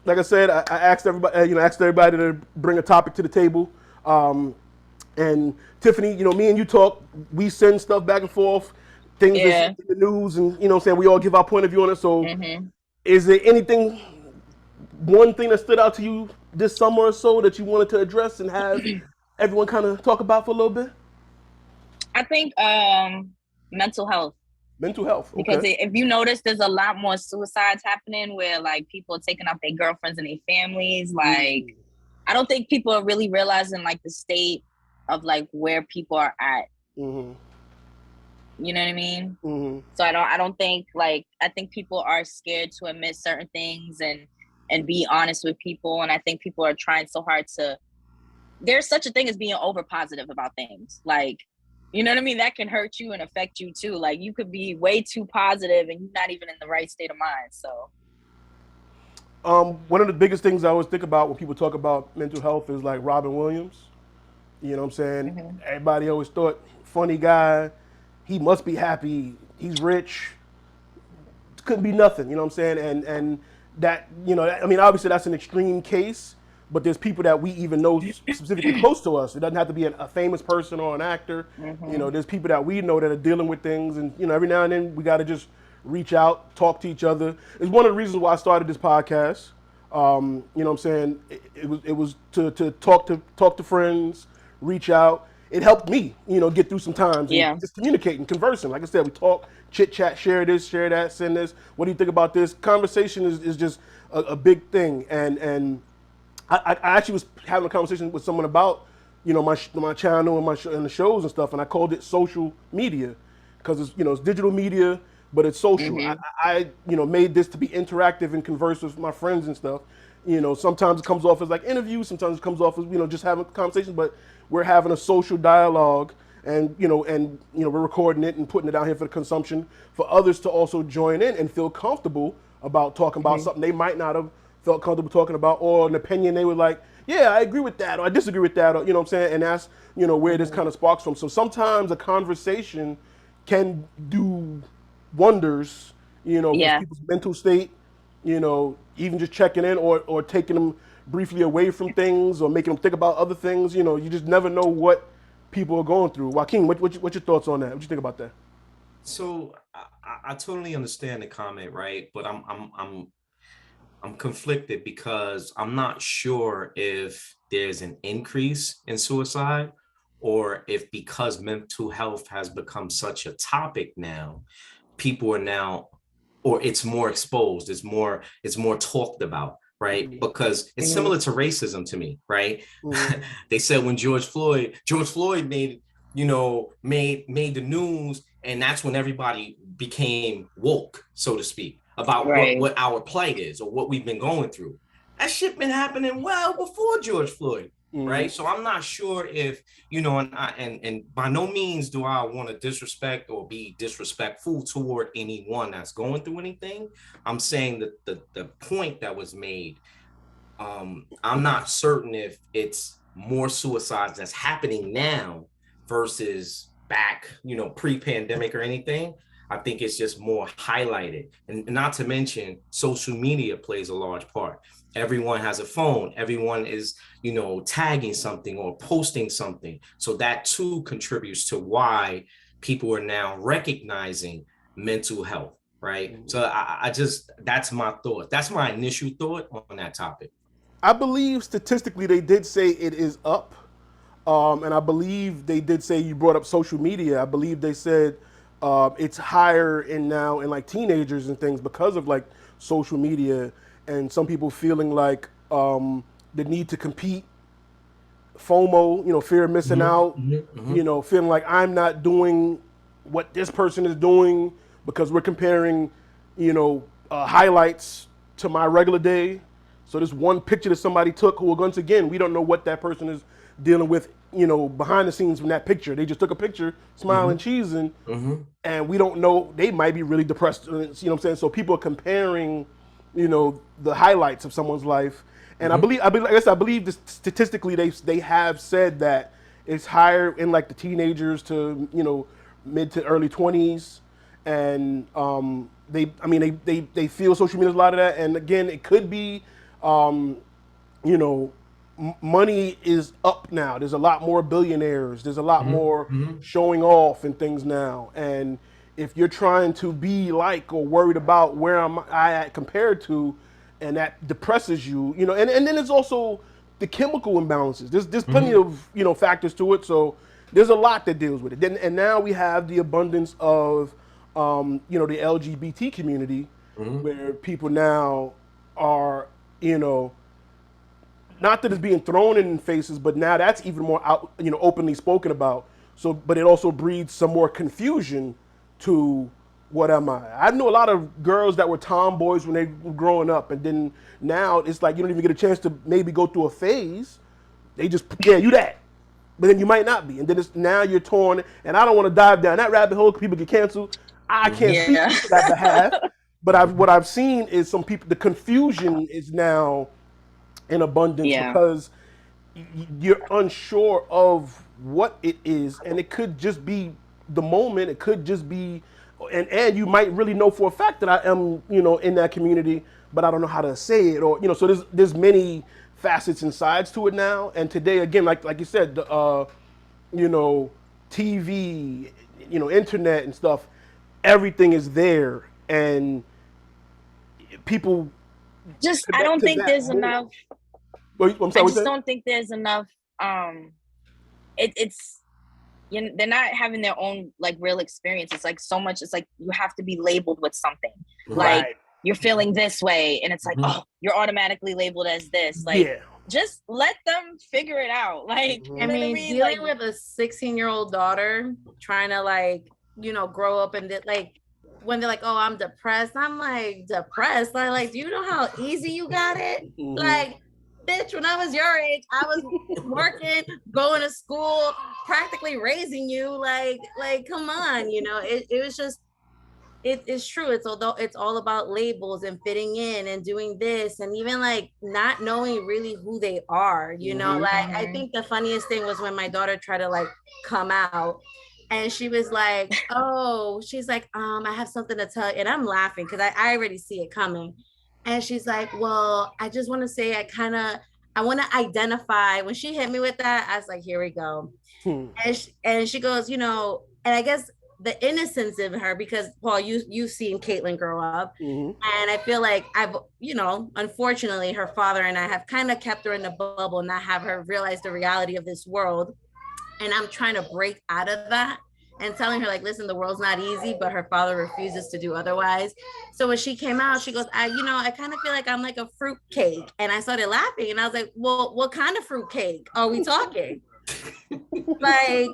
like I said, I asked everybody, asked everybody to bring a topic to the table. And Tiffany, me and you talk. We send stuff back and forth, things that's Yeah. in the news, and what I'm saying, we all give our point of view on it. So, Hmm. is there anything, one thing that stood out to you this summer or so that you wanted to address and have everyone kind of talk about for a little bit? I think mental health. Mental health. Because Okay. if you notice, there's a lot more suicides happening where like people are taking out their girlfriends and their families. Like, Mm. I don't think people are really realizing like the state of like where people are at. Mm-hmm. You know what I mean? Mm-hmm. So I don't think like I think people are scared to admit certain things and be honest with people. And I think people are trying so hard to. There's such a thing as being over positive about things. Like, you know what I mean? That can hurt you and affect you too. Like you could be way too positive and you're not even in the right state of mind. So One of the biggest things I always think about when people talk about mental health is like Robin Williams. You know what I'm saying? mhm. Everybody always thought, funny guy, he must be happy, he's rich, couldn't be nothing, you know what I'm saying? And that, I mean, obviously that's an extreme case, but there's people that we even know specifically close to us. It doesn't have to be a famous person or an actor. Mhm. There's people that we know that are dealing with things, and every now and then we got to just reach out, talk to each other. It's one of the reasons why I started this podcast. You know what I'm saying? It was to talk to friends, reach out. It helped me, get through some times and Yeah. just communicating, conversing. Like I said, we talk, chit chat, share this, share that, send this. What do you think about this? Conversation is just a big thing. And I actually was having a conversation with someone about, my channel and and the shows and stuff, and I called it social media because it's digital media, but it's social. I, Mhm. I made this to be interactive and converse with my friends and stuff. Sometimes it comes off as like interviews, sometimes it comes off as just having conversations, but we're having a social dialogue, and we're recording it and putting it out here for the consumption for others to also join in and feel comfortable about talking about Mhm. something they might not have felt comfortable talking about, or an opinion they were like, yeah, I agree with that, or I disagree with that, or what I'm saying, and that's where this Mhm. kind of sparks from. So sometimes a conversation can do wonders, for Yeah. people's mental state, even just checking in, or taking them briefly away from things, or making them think about other things. You just never know what people are going through. Joaquin, what's your thoughts on that? What you think about that? So I totally understand the comment, right? But I'm conflicted because I'm not sure if there's an increase in suicide or if because mental health has become such a topic now, people are now, or it's more exposed, it's more talked about, right? Mm-hmm. Because it's Mhm. similar to racism to me, right? Mm-hmm. They said when George Floyd made the news, and that's when everybody became woke, so to speak, about what Right. what our plight is or what we've been going through. That shit been happening well before George Floyd, Mm-hmm. right? So I'm not sure if and by no means do I want to disrespect or be disrespectful toward anyone that's going through anything. I'm saying that the point that was made, I'm not certain if it's more suicides that's happening now versus back, pre-pandemic or anything. I think it's just more highlighted. And not to mention, social media plays a large part. Everyone has a phone. Everyone is, tagging something or posting something. So that too contributes to why people are now recognizing mental health, right? So I just, that's my thought. That's my initial thought on that topic. I believe statistically they did say it is up. And I believe they did say, you brought up social media. I believe they said it's higher in now in like teenagers and things because of like social media, and some people feeling like the need to compete, FOMO, fear of missing Mm-hmm, out, mm-hmm, mm-hmm. feeling like I'm not doing what this person is doing because we're comparing, highlights to my regular day. So this one picture that somebody took, who once again we don't know what that person is dealing with, behind the scenes from that picture. They just took a picture, smiling, Mm-hmm. cheesing, Mm-hmm. and we don't know, they might be really depressed. You know what I'm saying? So people are comparing, the highlights of someone's life. And Mm-hmm. I guess I believe this, statistically they have said that it's higher in like the teenagers to mid to early 20s, and they, I mean, they feel social media is a lot of that. And again, it could be You know, money is up now. There's a lot more billionaires. There's a lot more showing off and things now. And if you're trying to be like or worried about where I at compared to, and that depresses you, you know, and then there's also the chemical imbalances. There's plenty of, you know, factors to it. So there's a lot that deals with it. Then and now we have the abundance of you know, the LGBT community, where people now are, you know, not that it's being thrown in faces, but now that's even more out, you know, openly spoken about. So, but it also breeds some more confusion to what am I? I know a lot of girls that were tomboys when they were growing up, and then now it's like you don't even get a chance to maybe go through a phase. They just, yeah, you that, but then you might not be, and then it's now you're torn. And I don't want to dive down that rabbit hole because people get canceled. I can't speak to that behalf, but what I've seen is some people, the confusion is now in abundance because you're unsure of what it is, and it could just be the moment. It could just be, and you might really know for a fact that I am, you know, in that community, but I don't know how to say it, or you know. So there's many facets and sides to it now. And today, again, like you said, the you know, TV, you know, internet and stuff, everything is there, and people just I don't think there's enough. I'm sorry, I just don't think there's enough. It's you know, they're not having their own like real experience. It's like so much. It's like you have to be labeled with something. Right. Like you're feeling this way, and it's like, oh, you're automatically labeled as this. Like, just let them figure it out. Like, I mean, dealing with a 16-year-old daughter trying to like, you know, grow up and like. When they're like, oh, I'm depressed. I'm like, depressed? Like, do you know how easy you got it? Like, bitch, when I was your age, I was working, going to school, practically raising you. Like, come on, you know, it was just, it's true. It's all about labels and fitting in and doing this. And even like not knowing really who they are, you know, like, I think the funniest thing was when my daughter tried to like come out. And she was like, oh, she's like, I have something to tell you. And I'm laughing because I already see it coming. And she's like, well, I just want to say I want to identify. When she hit me with that, I was like, here we go. And she goes, you know, and I guess the innocence in her, because Paul, you've seen Caitlin grow up. And I feel like I've, you know, unfortunately, her father and I have kind of kept her in the bubble and not have her realize the reality of this world. And I'm trying to break out of that and telling her like, listen, the world's not easy, but her father refuses to do otherwise. So when she came out, she goes, I kind of feel like I'm like a fruit cake. And I started laughing and I was like, well, what kind of fruit cake are we talking? Like,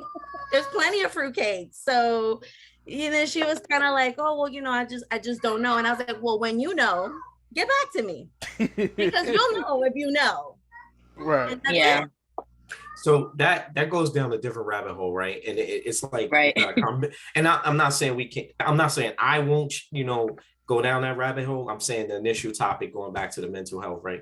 there's plenty of fruit cakes. So, you know, she was kind of like, oh, well, you know, I just don't know. And I was like, well, when you know, get back to me because you'll know if you know. Right. Yeah. So that goes down a different rabbit hole, right? And it's like, and I'm not saying we can't. I'm not saying I won't, you know, go down that rabbit hole. I'm saying the initial topic, going back to the mental health, right?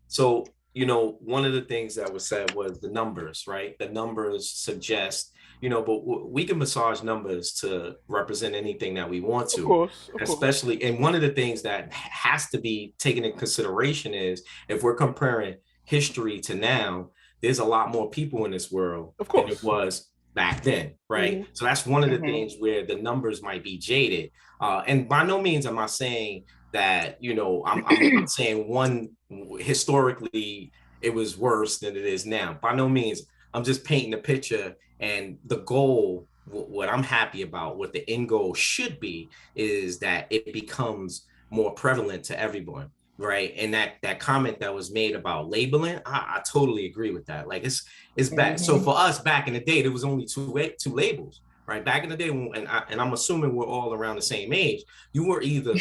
So, you know, one of the things that was said was the numbers, right? The numbers suggest, you know, but we can massage numbers to represent anything that we want to, of course. Especially. And one of the things that has to be taken in consideration is if we're comparing history to now, there's a lot more people in this world than it was back then, right? So that's one of the things where the numbers might be jaded. And by no means am I saying that, you know, I'm saying one historically it was worse than it is now. By no means. I'm just painting the picture, and the goal, what I'm happy about, what the end goal should be, is that it becomes more prevalent to everyone. Right. And that comment that was made about labeling, I totally agree with that. Like it's back. So for us back in the day, there was only two labels, right? Back in the day, and I'm assuming we're all around the same age. You were either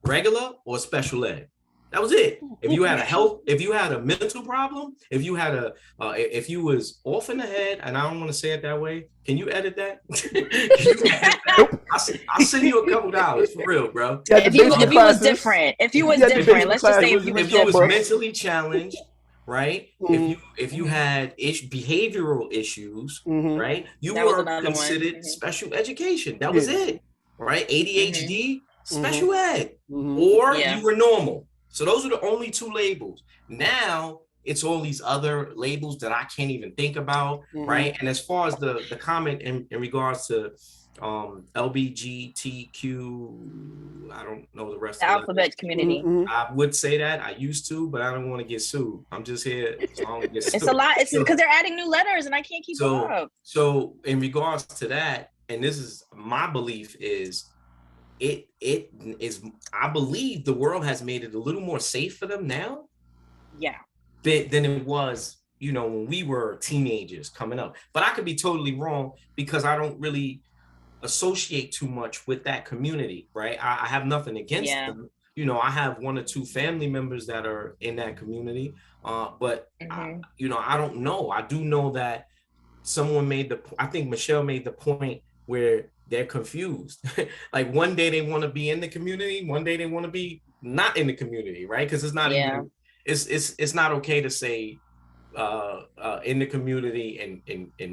regular or special ed. That was it. If you had if you had a mental problem, if you had if you was off in the head, and I don't want to say it that way. Can you edit that? I'll send you a couple dollars for real, bro. If you was different, let's just say if you was mentally challenged, right? If you had behavioral issues, right? You were considered special education. That was it, right? ADHD, special ed, or you were normal. So those are the only two labels. Now it's all these other labels that I can't even think about, right? And as far as the comment in regards to LBGTQ, I don't know the rest The of alphabet community. I would say that I used to, but I don't want to get sued. I'm just here so I don't get sued. It's a lot. It's because they're adding new letters and I can't keep up. So in regards to that, and this is my belief, is it is, I believe the world has made it a little more safe for them now. Yeah. Than it was, you know, when we were teenagers coming up. But I could be totally wrong because I don't really associate too much with that community, right? I have nothing against them. You know, I have 1 or 2 family members that are in that community, but you know, I don't know. I do know that someone I think Michelle made the point where they're confused. Like one day they want to be in the community, one day they want to be not in the community, right? Because it's not even, it's not okay to say in the community and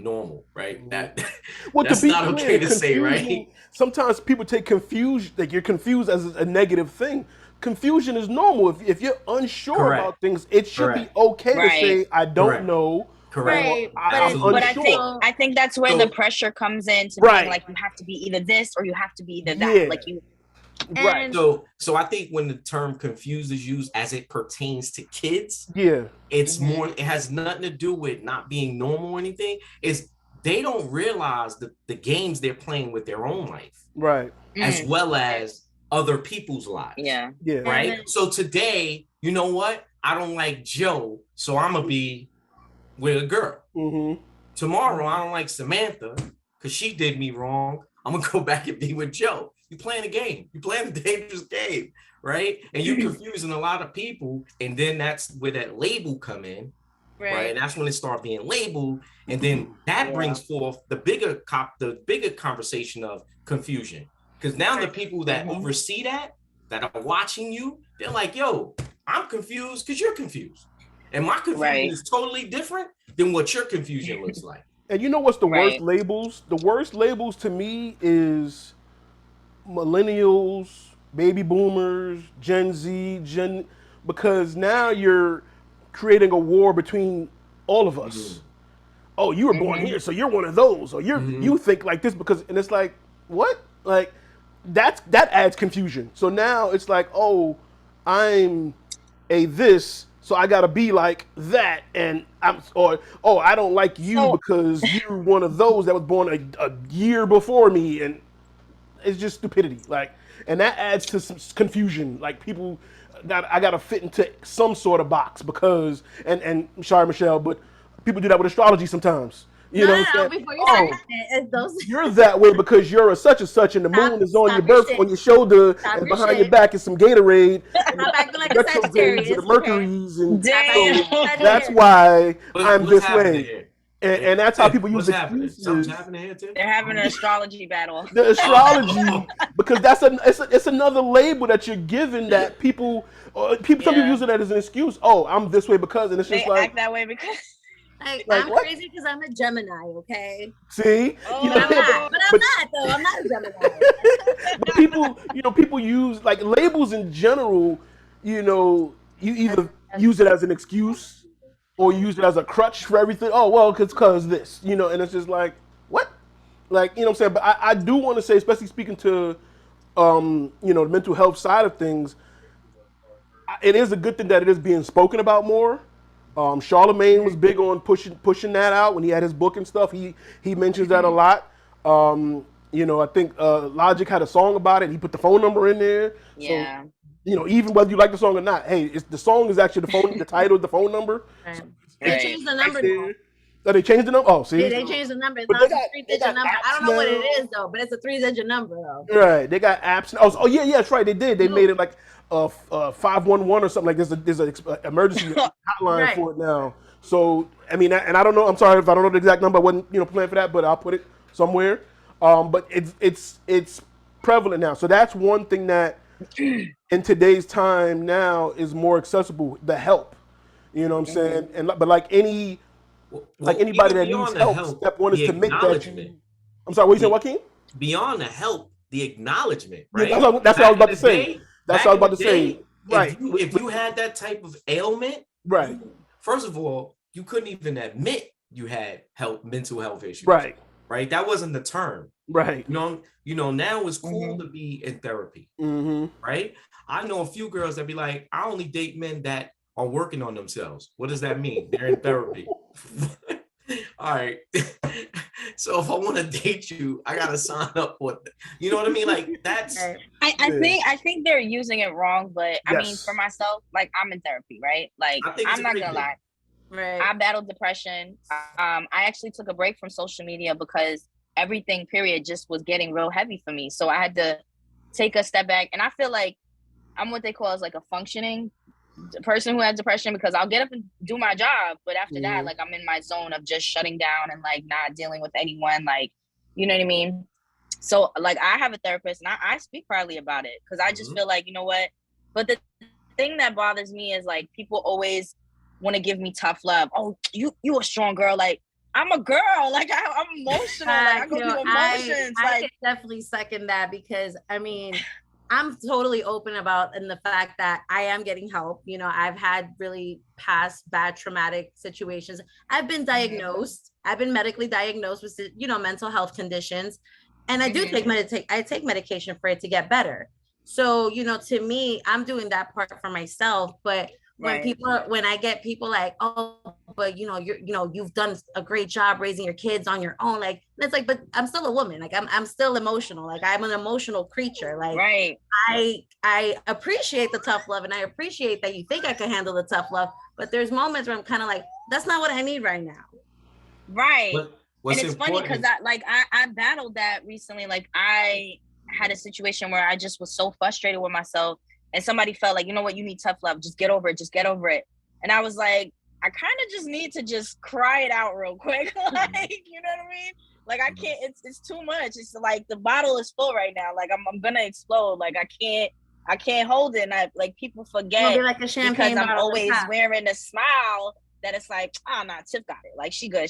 normal, right? That's not okay to say, right? Sometimes people take confusion, like you're confused as a negative thing. Confusion is normal. If you're unsure about things, it should be okay to say, I don't know. Correct. But I think that's where the pressure comes in to being like, you have to be either this or you have to be either that. Like you. Right. So I think when the term confused is used as it pertains to kids, it's more, it has nothing to do with not being normal or anything. It's they don't realize the games they're playing with their own life. Right. As well as other people's lives. Yeah. Right. So today, you know what? I don't like Joe, so I'm gonna be with a girl. Tomorrow, I don't like Samantha because she did me wrong. I'm gonna go back and be with Joe. You're playing a game. You're playing a dangerous game, right? And you're confusing a lot of people. And then that's where that label come in, right? And that's when it starts being labeled. And then that brings forth the bigger conversation of confusion. Because now the people that oversee that are watching you, they're like, yo, I'm confused because you're confused. And my confusion is totally different than what your confusion looks like. And you know what's the worst labels? The worst labels to me is millennials, baby boomers, Gen Z, because now you're creating a war between all of us. Oh, you were born here, so you're one of those, or you think like this because, and it's like, what? Like that adds confusion. So now it's like, oh, I'm a this, so I gotta be like that, and I don't like you because you're one of those that was born a year before me, and it's just stupidity. Like, and that adds to some confusion. Like people, I gotta fit into some sort of box because, and I'm sorry, Michelle, but people do that with astrology sometimes. You know, before you start you're that way because you're a such and such, and the moon is on your birth, on your shoulder, and behind your back is some Gatorade. Retrogrades and the Mercuries, and so that's why I'm this way. And that's how people use excuses. Something's happening here too. They're having an astrology battle. The astrology, because it's another label that you're given that people some people use it as an excuse. Oh, I'm this way because, and it's just they act that way because. Like I'm crazy because I'm a Gemini, okay? See? I'm not though. I'm not a Gemini. But people use like labels in general, you either use it as an excuse or use it as a crutch for everything. Oh, well, because this, and it's just like, what? Like, what I'm saying? But I do want to say, especially speaking to, the mental health side of things, it is a good thing that it is being spoken about more. Charlemagne was big on pushing that out when he had his book and stuff. He mentions that a lot. I think Logic had a song about it. He put the phone number in there. Yeah. So, even whether you like the song or not, hey, the song is actually the title, the phone number. Right. They changed the number now. Oh, they changed the number? Oh, see? Yeah, they changed the number. It's not a 3-digit number. I don't know what it is, though, but it's a 3-digit number, though. Right. They got apps. Oh yeah, that's right. They did. They made it like 511 or something like this. There's an emergency hotline for it now. So, I mean, and I don't know. I'm sorry if I don't know the exact number. I wasn't, planning for that, but I'll put it somewhere. But it's prevalent now. So that's one thing that in today's time now is more accessible. The help. You know what I'm saying? But like anybody that needs help, step one is to make that. I'm sorry, what you saying, Joaquin? Beyond the help, the acknowledgement, right? Yeah, that's what I was about to say. That's what I was about to say. Right. If you had that type of ailment, Right. First of all, you couldn't even admit you had mental health issues. Right. Right. That wasn't the term. Right. Now it's cool to be in therapy. Right. I know a few girls that be like, I only date men that are working on themselves. What does that mean? They're in therapy. All right. So if I want to date you, I gotta sign up for it. You know what I mean? Like that's I think they're using it wrong, but I mean, Yes. for myself, like I'm in therapy, right? Like I'm not gonna lie. Right. I battled depression. I actually took a break from social media because everything period just was getting real heavy for me. So I had to take a step back, and I feel like I'm what they call as like a functioning person who has depression, because I'll get up and do my job, but after that, like I'm in my zone of just shutting down and like not dealing with anyone, like, you know what I mean? So like I have a therapist, and I speak proudly about it, because I just feel like, you know what, but the thing that bothers me is like people always want to give me tough love. Oh, you a strong girl. Like I'm a girl, like I'm emotional, like I go through emotions. I can definitely second that, because I mean, I'm totally open about in the fact that I am getting help. You know, I've had really past bad traumatic situations. I've been diagnosed. I've been medically diagnosed with, you know, mental health conditions. And I do take medication for it to get better. So, you know, to me, I'm doing that part for myself. But when I get people like, oh, but you've done a great job raising your kids on your own, like, it's like, but I'm still a woman, like I'm still emotional, like I'm an emotional creature, like I appreciate the tough love, and I appreciate that you think I can handle the tough love, but there's moments where I'm kind of like, that's not what I need right now. And it's funny because I battled that recently. Like I had a situation where I just was so frustrated with myself, and somebody felt like, you know what, you need tough love, just get over it. And I was like, I kind of just need to just cry it out real quick. Like, you know what I mean? Like I can't, it's too much. It's like the bottle is full right now. Like I'm gonna explode. Like I can't hold it. And like people forget like a champagne because I'm always wearing a smile that it's like, nah, Tiff got it. Like she good.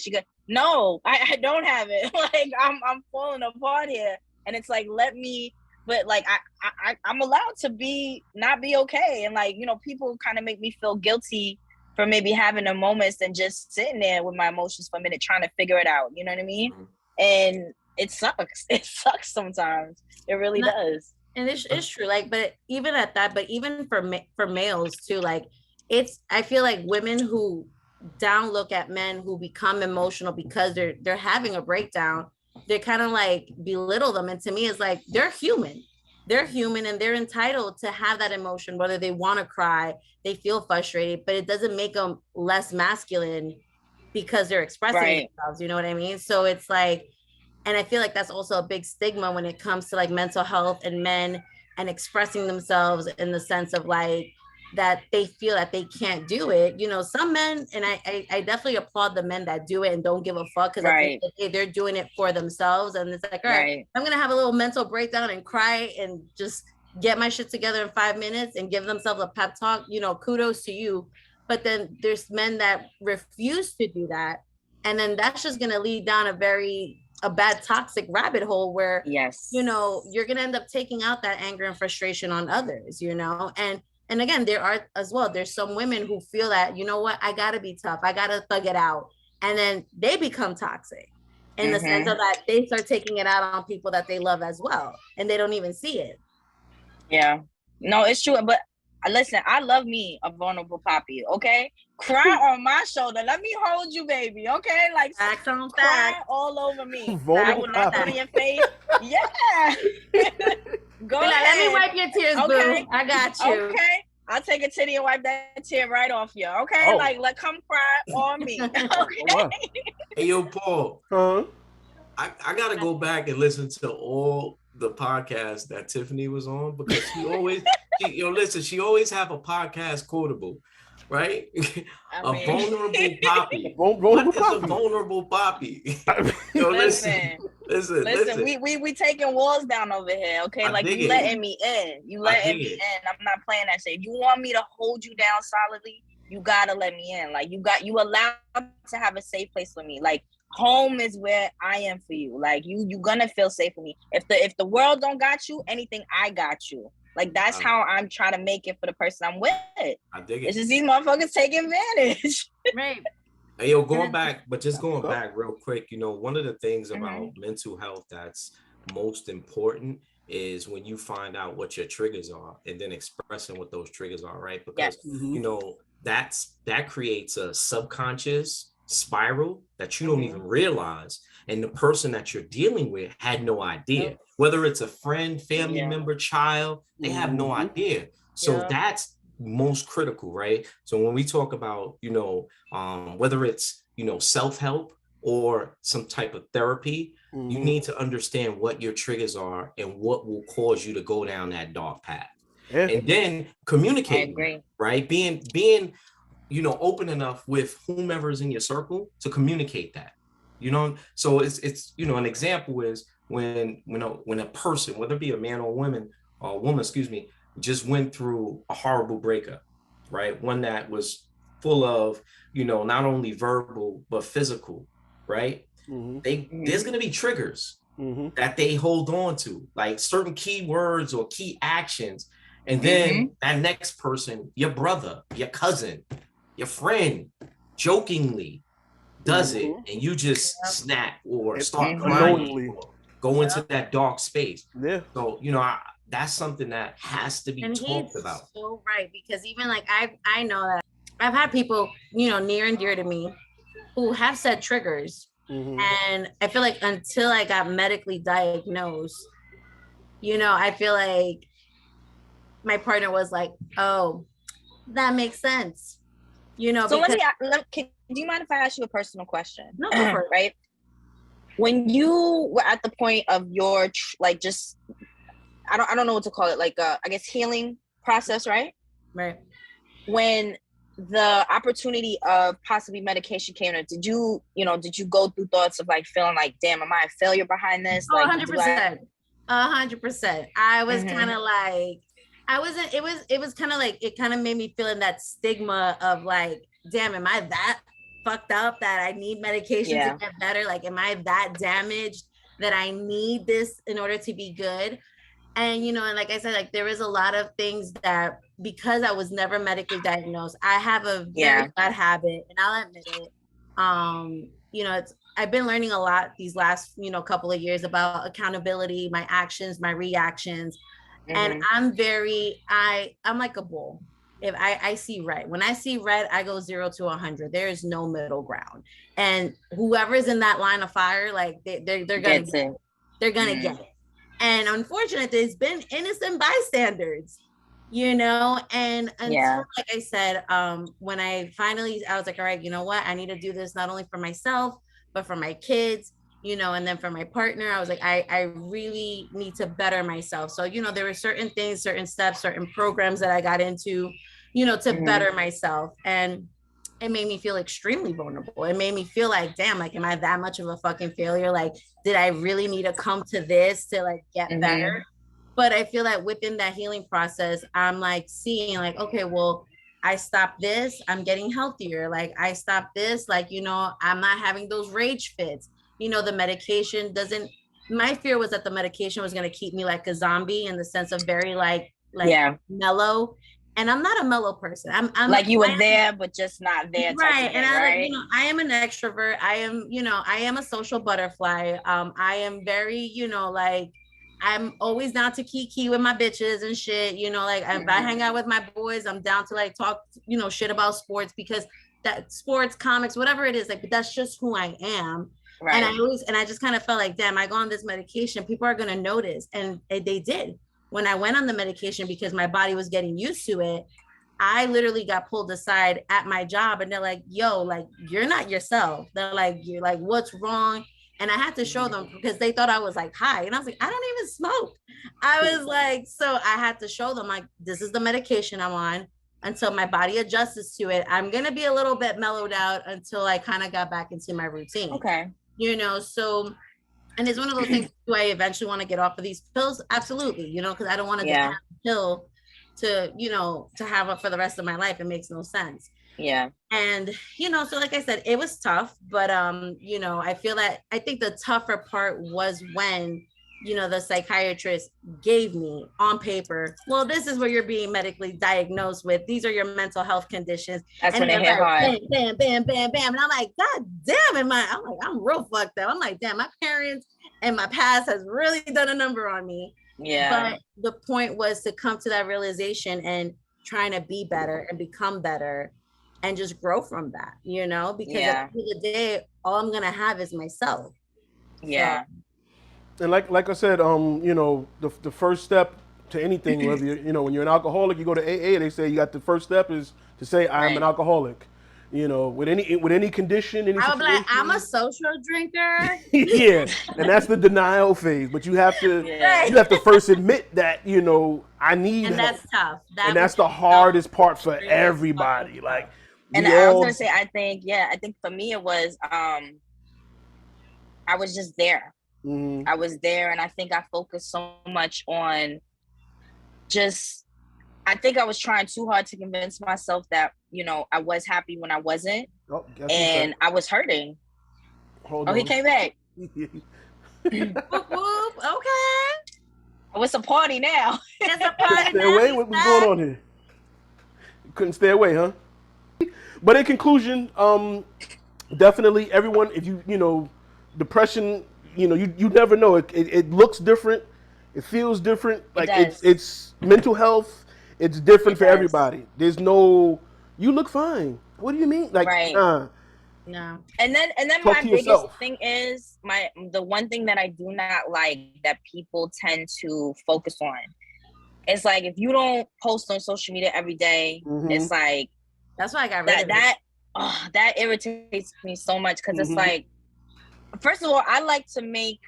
No, I don't have it. Like I'm falling apart here. And it's like, but like I'm allowed to not be okay. And like, you know, people kind of make me feel guilty for maybe having a moments and just sitting there with my emotions for a minute trying to figure it out. You know what I mean? And it sucks. It sucks sometimes. It really does. And it's true. Like, but even at that, but even for males too, like I feel like women who down look at men who become emotional because they're having a breakdown, they kind of like belittle them. And to me, it's like, they're human and they're entitled to have that emotion, whether they want to cry, they feel frustrated, but it doesn't make them less masculine because they're expressing themselves. You know what I mean? So it's like, and I feel like that's also a big stigma when it comes to like mental health and men and expressing themselves in the sense of like, that they feel that they can't do it. You know, some men, and I definitely applaud the men that do it and don't give a fuck, because they're doing it for themselves. And it's like, all right, I'm gonna have a little mental breakdown and cry and just get my shit together in 5 minutes and give themselves a pep talk. You know, kudos to you. But then there's men that refuse to do that, and then that's just gonna lead down a bad toxic rabbit hole where you know, you're gonna end up taking out that anger and frustration on others, you know. And again, there are as well, there's some women who feel that, you know what, I gotta be tough, I gotta thug it out. And then they become toxic in the sense of that they start taking it out on people that they love as well. And they don't even see it. Yeah, no, it's true. But listen, I love me a vulnerable poppy, okay? Cry on my shoulder. Let me hold you, baby, okay? Like, cry all over me. I will not put in your face. Yeah. Go ahead. Let me wipe your tears, boo. I got you. Okay. I'll take a titty and wipe that tear right off you, okay? Like, come cry on me, okay? Hey, yo, Paul. I got to go back and listen to all the podcasts that Tiffany was on, because she always, she always have a podcast quotable, right? A vulnerable poppy. What is a vulnerable poppy? Yo, listen. We taking walls down over here, okay? Like, you letting me in. I'm not playing that shit. If you want me to hold you down solidly, you gotta let me in. Like, you allowed to have a safe place for me. Like, home is where I am for you. Like, you gonna feel safe for me. If the world don't got you, anything, I got you. Like that's how I'm trying to make it for the person I'm with. I dig it. It's just these motherfuckers taking advantage. Right. Hey, yo, going back real quick, one of the things Mm-hmm. about mental health that's most important is when you find out what your triggers are and then expressing what those triggers are, right? Because, that creates a subconscious spiral that you don't even realize. And the person that you're dealing with had no idea, whether it's a friend, family member, child, they have no idea. So that's most critical, right? So when we talk about, whether it's, self-help or some type of therapy, you need to understand what your triggers are and what will cause you to go down that dark path. And then communicate, right? Being, open enough with whomever is in your circle to communicate that, so it's, an example is when a person, whether it be a man or a woman, just went through a horrible breakup, right? One that was full of, not only verbal, but physical, right? There's going to be triggers that they hold on to, like certain key words or key actions. And then that next person, your brother, your cousin, your friend, jokingly does it, and you just snap or start crying or go into that dark space. So, that's something that has to be talked about. So right, because even like I know that I've had people, near and dear to me who have said triggers. And I feel like until I got medically diagnosed, I feel like my partner was like, oh, that makes sense. So do you mind if I ask you a personal question? No, go for it. Right? When you were at the point of your, just, I don't know what to call it, like, I guess healing process, right? Right. When the opportunity of possibly medication came, did you go through thoughts of like feeling like, damn, am I a failure behind this? Oh, like 100%. 100%. I was kind of like, it was kind of like, it kind of made me feel in that stigma of like, damn, am I that fucked up that I need medication to get better? Like, am I that damaged that I need this in order to be good? And, and like I said, like there is a lot of things that, because I was never medically diagnosed, I have a very bad habit, and I'll admit it. I've been learning a lot these last, couple of years about accountability, my actions, my reactions. And I'm like a bull. If I see red, when I see red, I go 0 to 100. There is no middle ground. And whoever's in that line of fire, like they're gonna get it. They're gonna get it. And unfortunately, it's been innocent bystanders, and until, like I said, when I was like, all right, you know what? I need to do this not only for myself, but for my kids, and then for my partner. I was like, I really need to better myself. So, there were certain things, certain steps, certain programs that I got into, to better myself. And it made me feel extremely vulnerable. It made me feel like, damn, like, am I that much of a fucking failure? Like, did I really need to come to this to like get better? But I feel that within that healing process, I'm like seeing like, okay, well, I stopped this, I'm getting healthier. Like I stopped this, like, I'm not having those rage fits. The medication my fear was that the medication was going to keep me like a zombie, in the sense of very like mellow. And I'm not a mellow person. I'm like, you were there, but just not there. Right. And right? I am an extrovert. I am a social butterfly. I am very, like, I'm always down to kiki with my bitches and shit. Like if I hang out with my boys, I'm down to like talk, shit about sports, because that sports, comics, whatever it is, like, but that's just who I am. Right. And I just kind of felt like, damn, I go on this medication, people are going to notice. And they did. When I went on the medication, because my body was getting used to it, I literally got pulled aside at my job, and they're like, yo, like, you're not yourself. They're like, you're like, what's wrong? And I had to show them, because they thought I was like high. And I was like, I don't even smoke. I was like, so I had to show them, like, this is the medication I'm on. Until my body adjusts to it, I'm going to be a little bit mellowed out until I kind of got back into my routine. Okay. So, and it's one of those things, do I eventually want to get off of these pills? Absolutely. Because I don't want to depend on a pill to, to have it for the rest of my life. It makes no sense. Yeah. And, so like I said, it was tough, but, I feel that, I think the tougher part was when, the psychiatrist gave me on paper, well, this is what you're being medically diagnosed with. These are your mental health conditions. That's and when it hit hard. Bam, bam, bam, bam, bam. And I'm like, God damn it, I'm real fucked up. I'm like, damn, my parents and my past has really done a number on me. Yeah. But the point was to come to that realization and trying to be better and become better and just grow from that, because at the end of the day, all I'm gonna have is myself. Yeah. So, And like I said, the first step to anything, whether when you're an alcoholic, you go to AA. They say you got the first step is to say I'm an alcoholic. With any condition, any I would be like, situation. I'm a social drinker. Yeah, and that's the denial phase. But you have to first admit that I need and help. That's tough. And that's the hardest part for everybody. Like, and I was gonna say, I think for me it was I was just there. I was there, and I think I focused so much on I think I was trying too hard to convince myself that, I was happy when I wasn't. Oh, and I was hurting. Hold on. He came back. Whoop, whoop, okay. Oh, it's a party now. It's a party stay away? What's going on here? You couldn't stay away, huh? But in conclusion, definitely everyone, if depression, you never know. It looks different. It feels different. Like it's mental health. It's different for everybody. There's no, you look fine. What do you mean? Like, No. And then my biggest thing is the one thing that I do not like that people tend to focus on. It's like, if you don't post on social media every day, it's like, that's why I got rid of it. That irritates me so much, because it's like, first of all, I like to make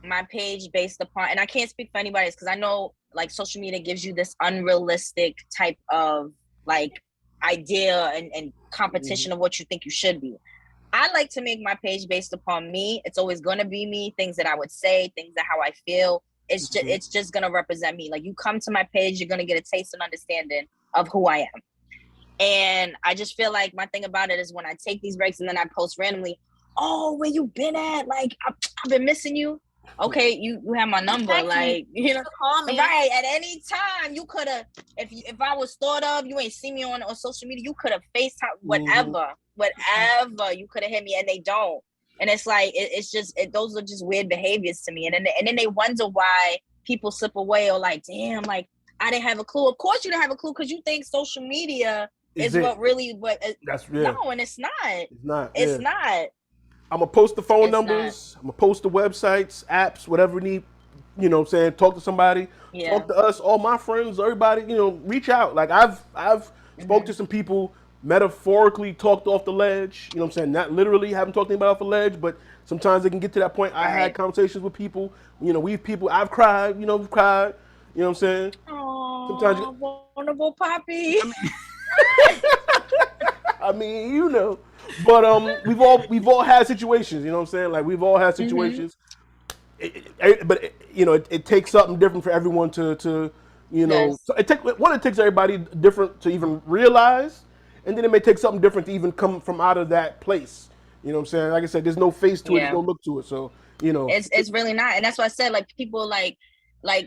my page based upon, and I can't speak for anybody else, because I know like social media gives you this unrealistic type of like idea and competition of what you think you should be. I like to make my page based upon me. It's always going to be me, things that I would say, things that how I feel. It's just going to represent me. Like, you come to my page, you're going to get a taste and understanding of who I am. And I just feel like my thing about it is when I take these breaks and then I post randomly, oh, where you been at? Like, I've been missing you. Okay, you have my number. Like, call me. Right, at any time you could have, if I was thought of, you ain't see me on social media, you could have FaceTime, whatever you could have hit me, and they don't. And it's like, it's just, those are just weird behaviors to me. And then they wonder why people slip away, or like, damn, like, I didn't have a clue. Of course you didn't have a clue, because you think social media is what really, no, and it's not. It's not. I'm going to post the phone numbers. I'm going to post the websites, apps, whatever you need, talk to somebody, talk to us, all my friends, everybody, reach out. Like, I've spoke to some people, metaphorically talked off the ledge, not literally haven't talked to anybody off the ledge, but sometimes they can get to that point. I had conversations with people, I've cried, we've cried, you know what I'm saying? Oh, sometimes vulnerable Poppy. I mean, but we've all had situations, you know what I'm saying? Like, we've all had situations, but it takes something different for everyone to so it takes everybody different to even realize, and then it may take something different to even come from out of that place. You know what I'm saying? Like I said, there's no face to it, there's no look to it. So it's really not, and that's why I said, like, people like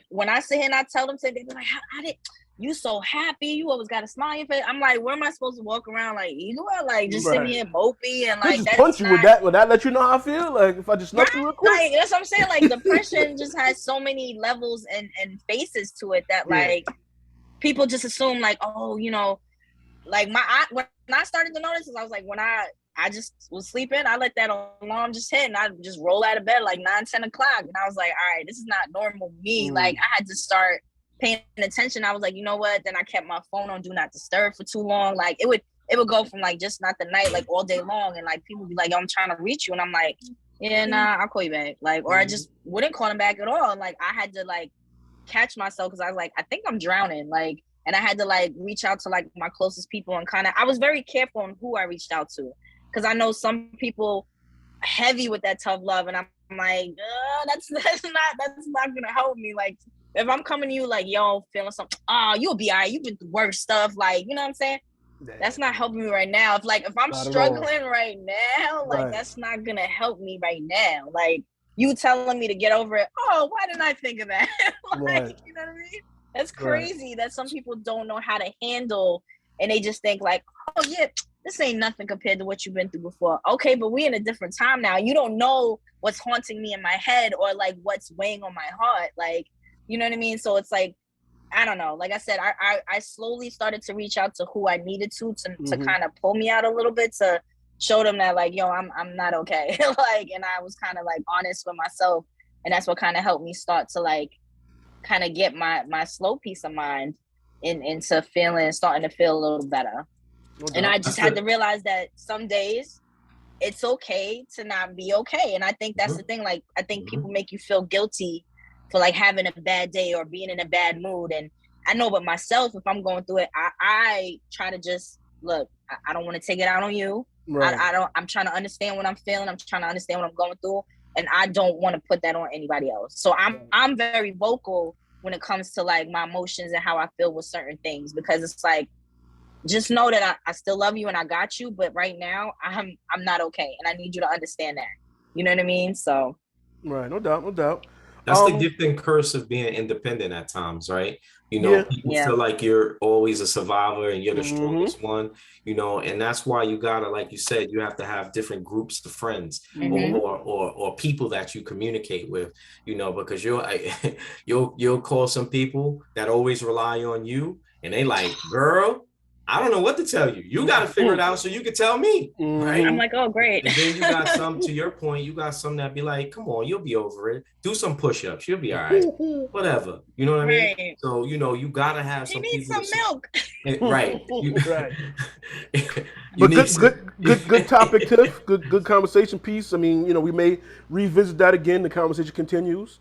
when I sit here and I tell them, they be like, how did you so happy? You always got a smile on your face. I'm like, where am I supposed to walk around like you are, like just sitting here mopey and like just punch you with that? Would that let you know how I feel? Like, if I just snuck you real quick? Like, that's what I'm saying. Like, depression just has so many levels and faces to it that like people just assume like, oh, like when I started to notice is I was like, when I just was sleeping, I let that alarm just hit and I just roll out of bed like 9-10 o'clock, and I was like, all right, this is not normal me. Like, I had to start paying attention. I was like, you know what? Then I kept my phone on do not disturb for too long. Like, it would go from like just not the night, like all day long, and like people would be like, yo, I'm trying to reach you, and I'm like, yeah, nah, I'll call you back. Like, or I just wouldn't call him back at all. And like, I had to like catch myself, because I was like, I think I'm drowning. Like, and I had to like reach out to like my closest people, and I was very careful on who I reached out to, because I know some people heavy with that tough love, and I'm like, that's not gonna help me. Like, if I'm coming to you like, yo, feeling something, you'll be all right, you've been through worse stuff, like, you know what I'm saying? That's not helping me right now. If I'm struggling right now, like, that's not gonna help me right now. Like, you telling me to get over it. Oh, why didn't I think of that? Like, Right. you know what I mean? That's crazy that some people don't know how to handle, and they just think like, oh yeah, this ain't nothing compared to what you've been through before. Okay, but we in a different time now. You don't know what's haunting me in my head or like what's weighing on my heart. Like, you know what I mean? So it's like, I don't know. Like I said, I slowly started to reach out to who I needed to kind of pull me out a little bit, to show them that like, yo, I'm not okay. Like, and I was kind of like honest with myself, and that's what kind of helped me start to like kind of get my slow peace of mind into starting to feel a little better. And I just had to realize that some days it's okay to not be okay. And I think that's the thing. Like, I think people make you feel guilty for like having a bad day or being in a bad mood. And I know with myself, if I'm going through it, I try to just look, I don't want to take it out on you. Right. I'm trying to understand what I'm feeling. I'm trying to understand what I'm going through. And I don't want to put that on anybody else. So I'm very vocal when it comes to like my emotions and how I feel with certain things, because it's like, just know that I still love you and I got you, but right now I'm not okay, and I need you to understand that. You know what I mean? So, right, no doubt. That's the gift and curse of being independent at times, right? You know, people feel like you're always a survivor and you're the strongest one, you know, and that's why you gotta, like you said, you have to have different groups of friends or people that you communicate with, you know, because you'll call some people that always rely on you, and they like, girl, I don't know what to tell you. You got to figure it out so you can tell me, right? I'm like, oh, great. And then you got some, to your point, you got some that be like, come on, you'll be over it. Do some push-ups. You'll be all right. Whatever. You know what I mean? So, you know, you got to have some people. You need some milk. Right. Right. But good topic, Tiff. Good conversation piece. I mean, you know, we may revisit that again. The conversation continues.